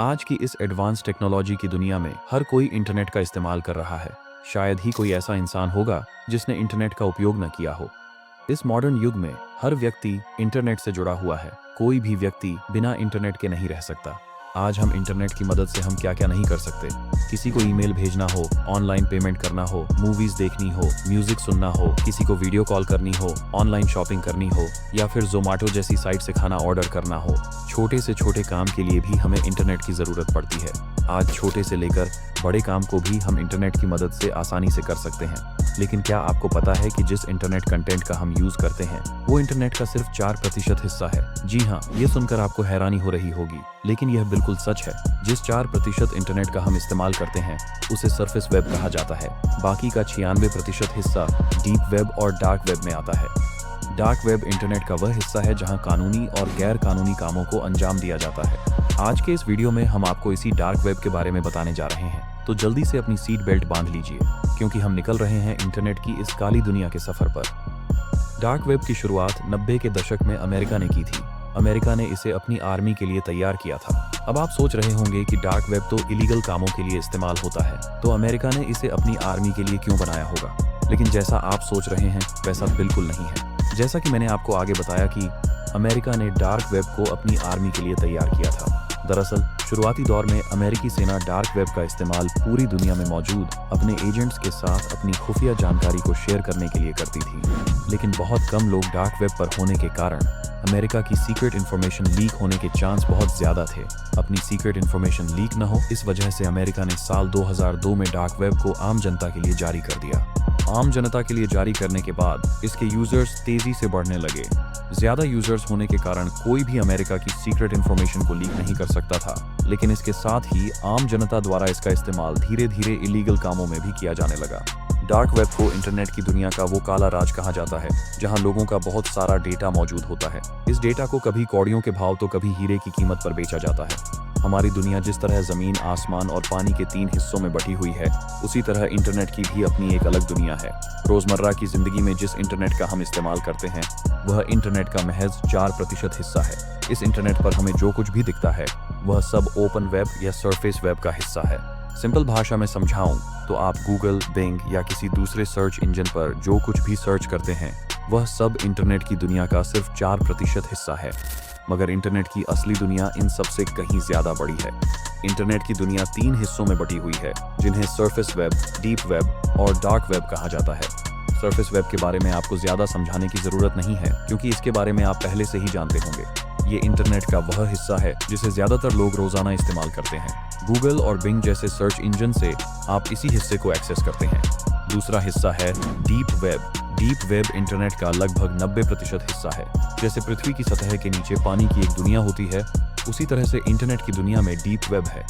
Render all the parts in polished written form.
आज की इस एडवांस टेक्नोलॉजी की दुनिया में हर कोई इंटरनेट का इस्तेमाल कर रहा है। शायद ही कोई ऐसा इंसान होगा जिसने इंटरनेट का उपयोग न किया हो। इस मॉडर्न युग में हर व्यक्ति इंटरनेट से जुड़ा हुआ है। कोई भी व्यक्ति बिना इंटरनेट के नहीं रह सकता। आज हम इंटरनेट की मदद से हम क्या क्या नहीं कर सकते। किसी को ईमेल भेजना हो, ऑनलाइन पेमेंट करना हो, मूवीज देखनी हो, म्यूजिक सुनना हो, किसी को वीडियो कॉल करनी हो, ऑनलाइन शॉपिंग करनी हो या फिर जोमेटो जैसी साइट से खाना ऑर्डर करना हो। छोटे से छोटे काम के लिए भी हमें इंटरनेट की ज़रूरत पड़ती है। आज छोटे से लेकर बड़े काम को भी हम इंटरनेट की मदद से आसानी से कर सकते हैं। लेकिन क्या आपको पता है कि जिस इंटरनेट कंटेंट का हम यूज करते हैं वो इंटरनेट का सिर्फ 4% हिस्सा है। जी हाँ, ये सुनकर आपको हैरानी हो रही होगी, लेकिन यह बिल्कुल सच है। जिस 4% इंटरनेट का हम इस्तेमाल करते हैं उसे सरफेस वेब कहा जाता है। बाकी का 96% हिस्सा डीप वेब और डार्क वेब में आता है। डार्क वेब इंटरनेट का वह हिस्सा है जहां कानूनी और गैर कानूनी कामों को अंजाम दिया जाता है। आज के इस वीडियो में हम आपको इसी डार्क वेब के बारे में बताने जा रहे हैं, तो जल्दी से अपनी सीट बेल्ट बांध लीजिए क्योंकि हम निकल रहे हैं इंटरनेट की इस काली दुनिया के सफर पर। डार्क वेब की शुरुआत 90 के दशक में अमेरिका ने की थी। अमेरिका ने इसे अपनी आर्मी के लिए तैयार किया था। अब आप सोच रहे होंगे कि डार्क वेब तो इलीगल कामों के लिए इस्तेमाल होता है, तो अमेरिका ने इसे अपनी आर्मी के लिए क्यों बनाया होगा? लेकिन जैसा आप सोच रहे हैं वैसा बिल्कुल नहीं है। जैसा कि मैंने आपको आगे बताया कि अमेरिका ने डार्क वेब को अपनी आर्मी के लिए तैयार किया था। दरअसल शुरुआती दौर में अमेरिकी सेना डार्क वेब का इस्तेमाल पूरी दुनिया में मौजूद अपने एजेंट्स के साथ अपनी खुफिया जानकारी को शेयर करने के लिए करती थी। लेकिन बहुत कम लोग डार्क वेब पर होने के कारण अमेरिका की सीक्रेट इन्फॉर्मेशन लीक होने के चांस बहुत ज्यादा थे। अपनी सीक्रेट इन्फॉर्मेशन लीक न हो, इस वजह से अमेरिका ने साल 2002 में डार्क वेब को आम जनता के लिए जारी कर दिया। आम जनता के लिए जारी करने के बाद इसके यूजर्स तेजी से बढ़ने लगे। ज्यादा यूजर्स होने के कारण कोई भी अमेरिका की सीक्रेट इन्फॉर्मेशन को लीक नहीं कर सकता था, लेकिन इसके साथ ही आम जनता द्वारा इसका इस्तेमाल धीरे धीरे इलीगल कामों में भी किया जाने लगा। डार्क वेब को इंटरनेट की दुनिया का वो काला राज कहा जाता है जहां लोगों का बहुत सारा डेटा मौजूद होता है। इस डेटा को कभी कौड़ियों के भाव तो कभी हीरे की कीमत पर बेचा जाता है। हमारी दुनिया जिस तरह जमीन, आसमान और पानी के 3 हिस्सों में बटी हुई है, उसी तरह इंटरनेट की भी अपनी एक अलग दुनिया है। रोजमर्रा की जिंदगी में जिस इंटरनेट का हम इस्तेमाल करते हैं वह इंटरनेट का महज 4% हिस्सा है। इस इंटरनेट पर हमें जो कुछ भी दिखता है वह सब ओपन वेब या सरफेस वेब का हिस्सा है। सिंपल भाषा में समझाऊं तो आप गूगल, बिंग या किसी दूसरे सर्च इंजन पर जो कुछ भी सर्च करते हैं वह सब इंटरनेट की दुनिया का सिर्फ 4% हिस्सा है। मगर इंटरनेट की असली दुनिया इन सब से कहीं ज्यादा बड़ी है। इंटरनेट की दुनिया 3 हिस्सों में बटी हुई है जिन्हें सरफेस वेब, डीप वेब और डार्क वेब कहा जाता है। सरफेस वेब के बारे में आपको ज्यादा समझाने की जरूरत नहीं है क्योंकि इसके बारे में आप पहले से ही जानते होंगे। ये इंटरनेट का वह हिस्सा है जिसे ज्यादातर लोग रोजाना इस्तेमाल करते हैं। गूगल और बिंग जैसे सर्च इंजन से आप इसी हिस्से को एक्सेस करते हैं। दूसरा हिस्सा है deep web. Deep web internet का लगभग 90% हिस्सा है। जैसे पृथ्वी की सतह के नीचे पानी की एक दुनिया होती है, उसी तरह से इंटरनेट की दुनिया में डीप वेब है।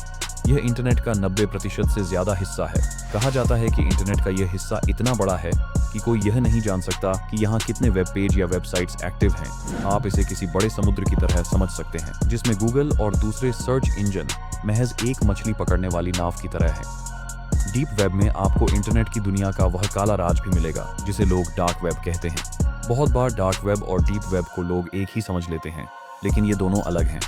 यह इंटरनेट का 90% से ज्यादा हिस्सा है। कहा जाता है कि इंटरनेट का यह हिस्सा इतना बड़ा है कि कोई यह नहीं जान सकता कि यहाँ कितने वेब पेज या वेबसाइट्स एक्टिव हैं। आप इसे किसी बड़े समुद्र की तरह समझ सकते हैं जिसमें गूगल और दूसरे सर्च इंजन महज एक मछली पकड़ने वाली नाव की तरह है। डीप वेब में आपको इंटरनेट की दुनिया का वह काला राज भी मिलेगा जिसे लोग डार्क वेब कहते हैं। बहुत बार डार्क वेब और डीप वेब को लोग एक ही समझ लेते हैं, लेकिन ये दोनों अलग हैं।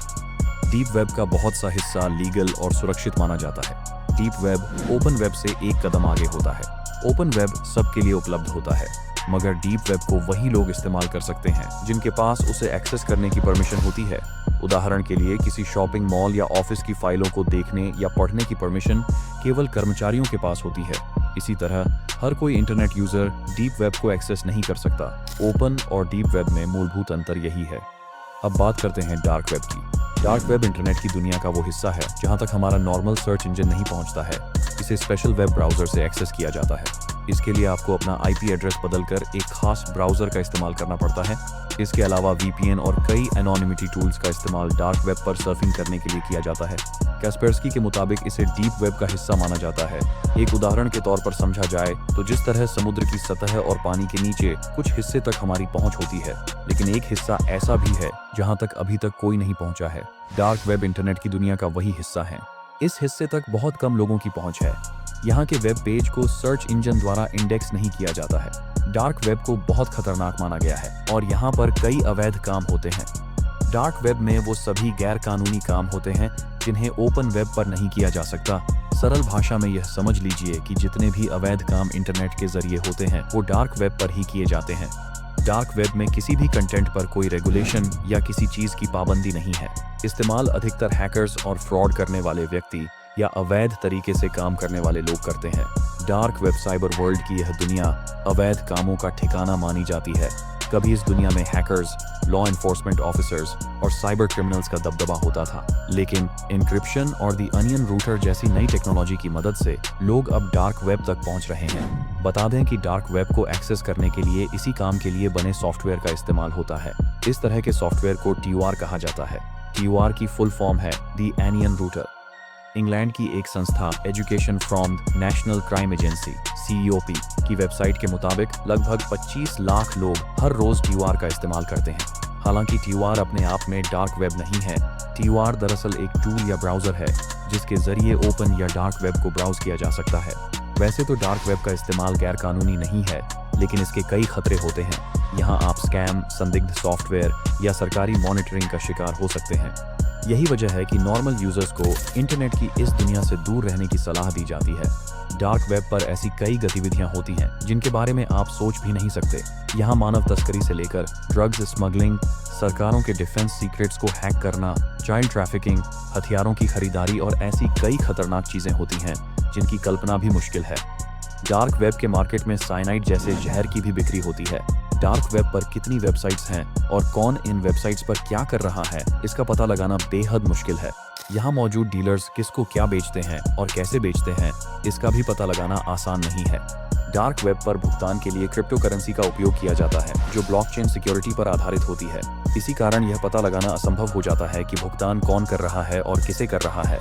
डीप वेब का बहुत सा हिस्सा लीगल और सुरक्षित माना जाता है। डीप वेब ओपन वेब से एक कदम आगे होता है। ओपन वेब सबके लिए उपलब्ध होता है, मगर डीप वेब को वही लोग इस्तेमाल कर सकते हैं जिनके पास उसे एक्सेस करने की परमिशन होती है। उदाहरण के लिए किसी शॉपिंग मॉल या ऑफिस की फाइलों को देखने या पढ़ने की परमिशन केवल कर्मचारियों के पास होती है। इसी तरह हर कोई इंटरनेट यूजर डीप वेब को एक्सेस नहीं कर सकता। ओपन और डीप वेब में मूलभूत अंतर यही है। अब बात करते हैं डार्क वेब की। डार्क वेब इंटरनेट की दुनिया का वो हिस्सा है जहां तक हमारा नॉर्मल सर्च इंजन नहीं पहुंचता है। इसे स्पेशल वेब ब्राउजर से एक्सेस किया जाता है। इसके लिए आपको अपना आईपी एड्रेस बदलकर एक खास ब्राउजर का इस्तेमाल करना पड़ता है। इसके अलावा वीपीएन और कई एनोनिमिटी टूल्स का इस्तेमाल डार्क वेब पर सर्फिंग करने के लिए किया जाता है। कैस्पेर्स्की के मुताबिक इसे डीप वेब का हिस्सा माना जाता है। एक उदाहरण के तौर पर समझा जाए तो जिस तरह समुद्र की सतह और पानी के नीचे कुछ हिस्से तक हमारी पहुंच होती है, लेकिन एक हिस्सा ऐसा भी है जहां तक अभी तक कोई नहीं पहुंचा है। डार्क वेब इंटरनेट की दुनिया का वही हिस्सा है। इस हिस्से तक बहुत कम लोगों की पहुंच है। यहाँ के वेब पेज को सर्च इंजन द्वारा इंडेक्स नहीं किया जाता है। डार्क वेब को बहुत खतरनाक माना गया है और यहाँ पर कई अवैध काम होते हैं। डार्क वेब में वो सभी गैर कानूनी काम होते हैं जिन्हें ओपन वेब पर नहीं किया जा सकता। सरल भाषा में यह समझ लीजिए कि जितने भी अवैध काम इंटरनेट के जरिए होते हैं वो डार्क वेब पर ही किए जाते हैं। डार्क वेब में किसी भी कंटेंट पर कोई रेगुलेशन या किसी चीज की पाबंदी नहीं है। इस्तेमाल अधिकतर हैकर्स और फ्रॉड करने वाले व्यक्ति या अवैध तरीके से काम करने वाले लोग करते हैं। डार्क वेब साइबर वर्ल्ड की यह दुनिया अवैध कामों का ठिकाना मानी जाती है। कभी इस दुनिया में हैकर्स, लॉ एनफोर्समेंट ऑफिसर्स और साइबर क्रिमिनल्स का दबदबा होता था, लेकिन एन्क्रिप्शन और द अनियन रूटर जैसी नई टेक्नोलॉजी की मदद से लोग अब डार्क वेब तक पहुंच रहे हैं। बता दें कि डार्क वेब को एक्सेस करने के लिए इसी काम के लिए बने सॉफ्टवेयर का इस्तेमाल होता है। इस तरह के सॉफ्टवेयर को TUR कहा जाता है। TUR की फुल फॉर्म है द एनियन रूटर। इंग्लैंड की एक संस्था education from national crime agency CEOP की वेबसाइट के मुताबिक लगभग 25 लाख लोग हर रोज TUR का इस्तेमाल करते हैं। हालांकि TUR अपने आप में डार्क वेब नहीं है। TUR दरअसल एक टूल या ब्राउजर है जिसके जरिए ओपन या डार्क वेब को ब्राउज किया जा सकता है। वैसे तो डार्क वेब का इस्तेमाल गैर कानूनी नहीं है, लेकिन इसके कई खतरे होते हैं। यहाँ आप स्कैम, संदिग्ध सॉफ्टवेयर या सरकारी मॉनिटरिंग का शिकार हो सकते हैं। यही वजह है कि नॉर्मल यूजर्स को इंटरनेट की इस दुनिया से दूर रहने की सलाह दी जाती है। डार्क वेब पर ऐसी कई गतिविधियां होती हैं जिनके बारे में आप सोच भी नहीं सकते। यहाँ मानव तस्करी से लेकर ड्रग्स स्मगलिंग, सरकारों के डिफेंस सीक्रेट्स को हैक करना, चाइल्ड ट्रैफिकिंग, हथियारों की खरीदारी और ऐसी कई खतरनाक चीजें होती हैं जिनकी कल्पना भी मुश्किल है। डार्क वेब के मार्केट में साइनाइड जैसे जहर की भी बिक्री होती है। डार्क वेब पर कितनी वेबसाइट्स हैं और कौन इन वेबसाइट्स पर क्या कर रहा है, इसका पता लगाना बेहद मुश्किल है। यहाँ मौजूद डीलर्स किसको क्या बेचते हैं और कैसे बेचते हैं, इसका भी पता लगाना आसान नहीं है। डार्क वेब पर भुगतान के लिए क्रिप्टो करेंसी का उपयोग किया जाता है जो ब्लॉकचेन सिक्योरिटी पर आधारित होती है। इसी कारण यह पता लगाना असंभव हो जाता है कि भुगतान कौन कर रहा है और किसे कर रहा है।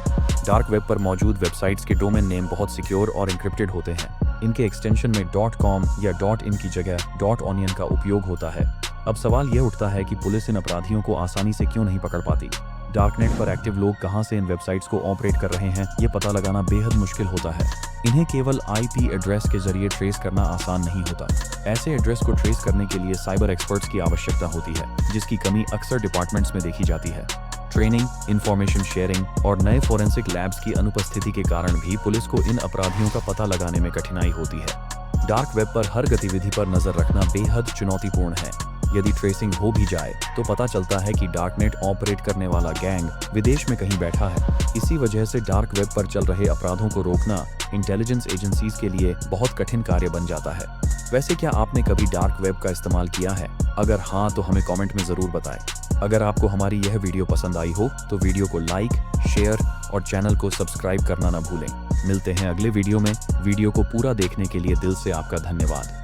डार्क वेब पर मौजूद वेबसाइट्स के डोमेन नेम बहुत सिक्योर और एन्क्रिप्टेड होते हैं। इनके एक्सटेंशन में .com या .in की जगह .onion का उपयोग होता है। अब सवाल यह उठता है कि पुलिस इन अपराधियों को आसानी से क्यों नहीं पकड़ पाती। डार्कनेट पर एक्टिव लोग कहां से इन वेबसाइट्स को ऑपरेट कर रहे हैं, ये पता लगाना बेहद मुश्किल होता है। इन्हें केवल IP एड्रेस के जरिए ट्रेस करना आसान नहीं होता। ऐसे एड्रेस को ट्रेस करने के लिए साइबर एक्सपर्ट्स की आवश्यकता होती है, जिसकी कमी अक्सर डिपार्टमेंट्स में देखी जाती है। ट्रेनिंग, इंफॉर्मेशन शेयरिंग और नए फोरेंसिक लैब्स की अनुपस्थिति के कारण भी पुलिस को इन अपराधियों का पता लगाने में कठिनाई होती है। डार्क वेब पर हर गतिविधि पर नजर रखना बेहद चुनौतीपूर्ण है। यदि ट्रेसिंग हो भी जाए तो पता चलता है कि डार्कनेट ऑपरेट करने वाला गैंग विदेश में कहीं बैठा है। इसी वजह से डार्क वेब पर चल रहे अपराधों को रोकना इंटेलिजेंस एजेंसीज के लिए बहुत कठिन कार्य बन जाता है। वैसे क्या आपने कभी डार्क वेब का इस्तेमाल किया है? अगर हाँ तो हमें कमेंट में जरूर बताएं। अगर आपको हमारी यह वीडियो पसंद आई हो तो वीडियो को लाइक, शेयर और चैनल को सब्सक्राइब करना न भूलें। मिलते हैं अगले वीडियो में। वीडियो को पूरा देखने के लिए दिल से आपका धन्यवाद।